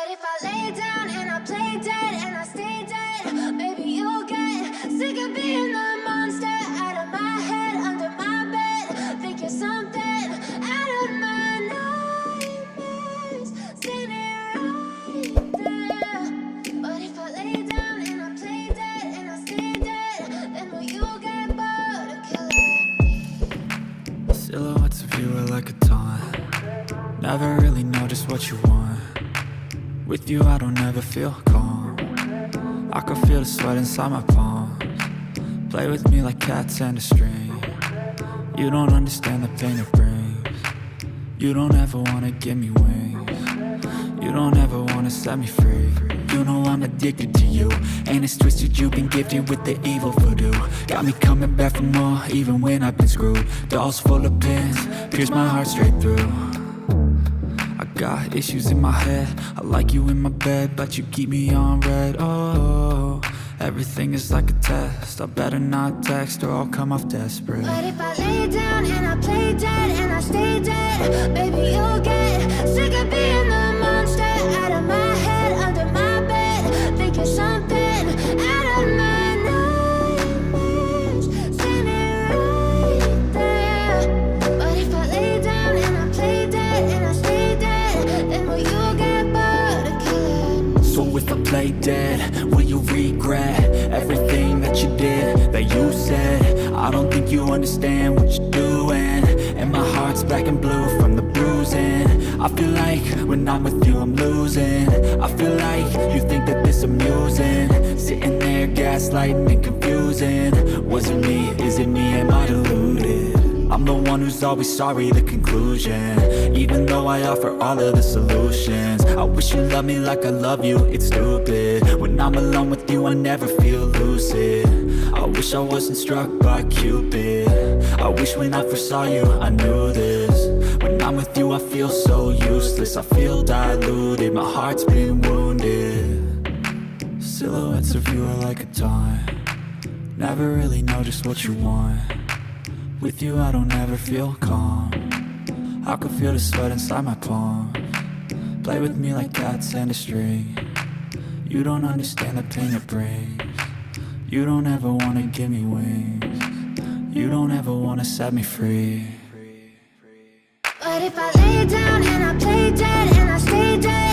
But if I lay down and I play dead and I stay dead, maybe you'll get sick of being the monster out of my head, under my bed. Think you're something out of my nightmares, standing right there. But if I lay down and I play dead and I stay dead, then will you get bored of killing me? Silhouettes of you are like a taunt. Never really know just what you want. With you I don't ever feel calm. I can feel the sweat inside my palms. Play with me like cats and a string. You don't understand the pain it brings. You don't ever wanna give me wings. You don't ever wanna set me free. You know I'm addicted to you, and it's twisted, you've been gifted with the evil voodoo. Got me coming back for more, even when I've been screwed. Dolls full of pins, pierce my heart straight through. I got issues in my head, I like you in my bed, but you keep me on red. Oh, everything is like a test, I better not text or I'll come off desperate. But if I lay down and I play dead and I stay dead, baby you'll get sick of being the monster out of my head, under my bed. Think you're something out of my nightmares, standing right there. But if I lay down and I play dead and I stay dead, then will you get bored of killing me? So if I play dead, will you regret everything that you did, that you said? I don't think you understand what you're doing, and my heart's black and blue from the bruising. I feel like when I'm with you I'm losing. I feel like you think that this amusing, sitting there gaslighting and confusing. Was it me? Is it me? Am I deluded? I'm the one who's always sorry, the conclusion. Even though I offer all of the solutions, I wish you loved me like I love you, it's stupid. When I'm alone with you I never feel lucid. I wish I wasn't struck by Cupid. I wish when I first saw you I knew this. When I'm with you I feel so useless, I feel diluted, my heart's been wounded. Silhouettes of you are like a taunt. Never really know just what you want. With you I don't ever feel calm. I can feel the sweat inside my palms. Play with me like cats and a string. You don't understand the pain it brings. You don't ever wanna give me wings. You don't ever wanna set me free. But if I lay down and I play dead and I stay dead,